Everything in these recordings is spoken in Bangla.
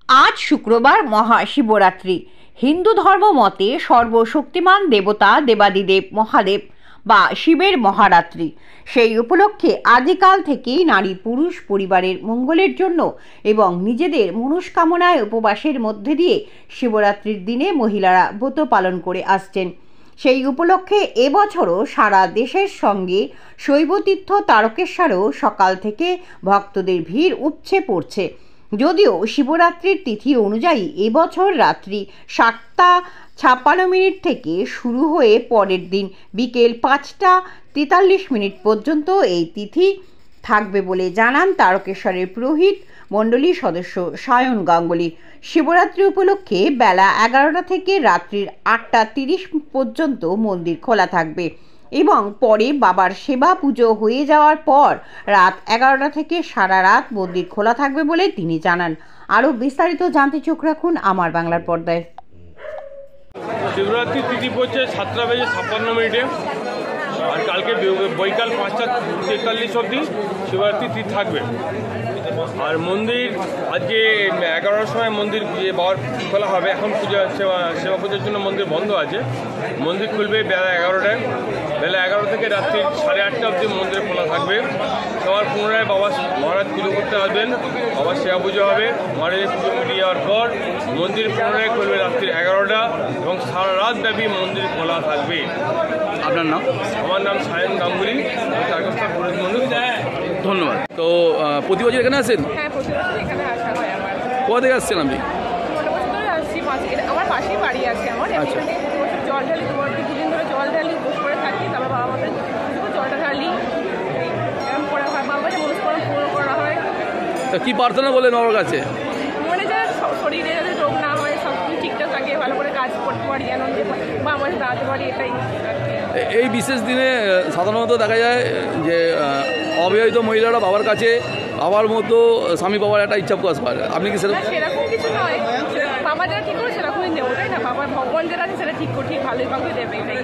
আজ শুক্রবার মহাশিবরাত্রি। হিন্দু ধর্ম মতে সর্বশক্তিমান দেবতা দেবাদিদেব মহাদেব বা শিবের মহারাত্রি। সেই উপলক্ষে আদিকাল থেকেই নারী পুরুষ পরিবারের মঙ্গলের জন্য এবং নিজেদের মনস্কামনায় উপবাসের মধ্যে দিয়ে শিবরাত্রির দিনে মহিলারা ব্রত পালন করে আসছেন। সেই উপলক্ষে এবছরও সারা দেশের সঙ্গে শৈবতীর্থ তারকেশ্বরেও সকাল থেকে ভক্তদের ভিড় উপচে পড়ছে। যদিও শিবরাত্রির তিথি অনুযায়ী এবছর রাত্রি 7:56 থেকে শুরু হয়ে পরের দিন বিকেল 5:43 পর্যন্ত এই তিথি থাকবে বলে জানান তারকেশ্বরের পুরোহিত মণ্ডলীর সদস্য সায়ন গাঙ্গুলি। শিবরাত্রি উপলক্ষে বেলা 11টা থেকে রাত্রির 8:30 পর্যন্ত মন্দির খোলা থাকবে এবং পরে বাবার সেবা পুজো হয়ে যাওয়ার পর রাত 11টা থেকে সারা রাত মন্দির খোলা থাকবে বলে তিনি জানান। আরও বিস্তারিত জানতে চোখ রাখুন আমার বাংলার পর্দায়। শিবরাত্রি তিথি পড়ছে 7:56 আর কালকে বৈকাল 5:43 অবধি শিবরাত্রি তিথি থাকবে। আর মন্দির আজকে 11টার সময় মন্দির বাবার খোলা হবে। এখন সেবা পুজোর জন্য মন্দির বন্ধ আছে। মন্দির খুলবে বেলা 11টায়। বেলা 11 থেকে রাত্রি 8:30 অবধি মন্দির খোলা থাকবে। সবার পুনরায় বাবা মহারাজ পুজো করতে আসবেন। বাবার সেবা পুজো হবে। মহারাজের পুজো মিলিয়ে যাওয়ার পর মন্দির পুনরায় খুলবে রাত্রি 11টা এবং সারা রাত ব্যাপী মন্দির খোলা থাকবে। আপনার নাম? আমার নাম সায়ন গাঙ্গুলি, তারকেশ্বর পুরোহিত মণ্ডল। ধন্যবাদ। তো প্রতি বছর এখানে আসেন? হ্যাঁ, প্রতি বছর এখানে আসা হয় আমার। কোথা থেকে আসছেন আপনি? আসছি আমার পাশেই বাড়ি আছে আমার। আচ্ছা। জল ঢালি, দুদিন ধরে জল ঢালি, উপোস করে থাকি। তারপর বাবা মাকে জলটা ঢালি, এরকম করা হয়। বাবার মনস্কামনা পূরণ করা হয়। তা কি প্রার্থনা বলেন বাবার কাছে? মনে যায় শরীরে যাতে রোগ না হয়, সব কিছু ঠিকঠাক থাকে, ভালো করে কাজ করতে পারি, আনন্দে বা আমার দাঁড়াতে পারি, এটাই। এই বিশেষ দিনে সাধারণত দেখা যায় যে অবিবাহিত মহিলারা বাবার কাছে বাবার মতো স্বামী পাওয়ার একটা ইচ্ছা প্রকাশ করে। আপনি কি সেরকম? সেরকম কিছু নয়, বাবা যারা ঠিক করে সেরকমই নেব, তাই না? বাবার ভগবান যেটা আছে সেটা ঠিক ঠিক ভালোই ভাবে দেবে, এটাই।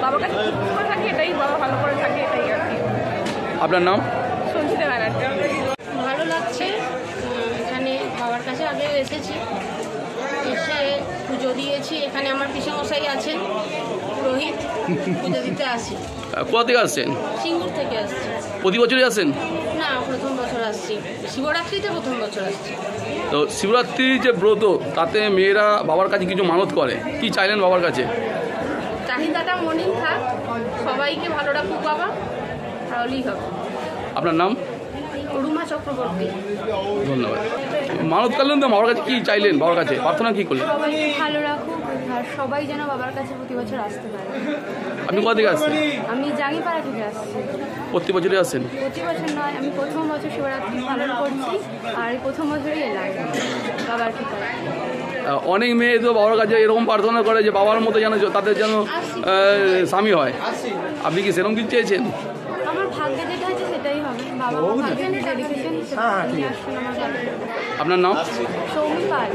বাবার কাছে ঠিক করে থাকি, এটাই। বাবা ভালো করে থাকে, এটাই আর কি। আপনার নাম? সঞ্চিতা ব্যানার্জি। ভালো লাগছে। এখানে বাবার কাছে আগে এসেছি, এসে পুজো দিয়েছি। এখানে আমার পিসেমশাই আছেন, পুরোহিত, পুজো দিতে আসি। কোথা থেকে আসছেন? সিঙ্গুর থেকে আসছি। প্রতি বছরই আসেন? না, প্রথম বছর আসছি। শিবরাত্রিতে প্রথম বছর আসছি। তো শিবরাত্রির যে ব্রত, তাতে মেয়েরা বাবার কাছে কিছু মানত করে, কি চাইলেন বাবার কাছে? চাহিদাটা মনেই থাক, সবাইকে ভালো রাখুক বাবা, তাহলেই হবে। আপনার নাম? রুমা চক্রবর্তী। ধন্যবাদ। মানত করলেন তো, বাবার কাছে কি চাইলেন? বাবার কাছে প্রার্থনা কি করলেন? সবাইকে ভালো রাখুক আর সবাই যেন বাবার কাছে প্রতি বছর আসতে পারে। আপনি কোথা থেকে আসছেন? আমি জাঙ্গিপাড়া থেকে আসছি। প্রতি বছরই আসেন? প্রতি বছর নয়, আমি প্রথম বছর শিবরাত্রি পালন করছি আর এই প্রথম বছরই এলাম বাবার কৃপায়। অনেক মেয়ে তো বাবার কাছে এরকম প্রার্থনা করে যে বাবার মতো যেন তাদের যেন স্বামী হয়। আপনি কি সেরকম কিছু চেয়েছেন? আমার ভাগ্যে যেটা আছে সেটাই হবে। বাবা মা ভাগ্যে যেটা লিখেছেন সেটা আসুন আমার। আপনার নাম? সৌমি পাল।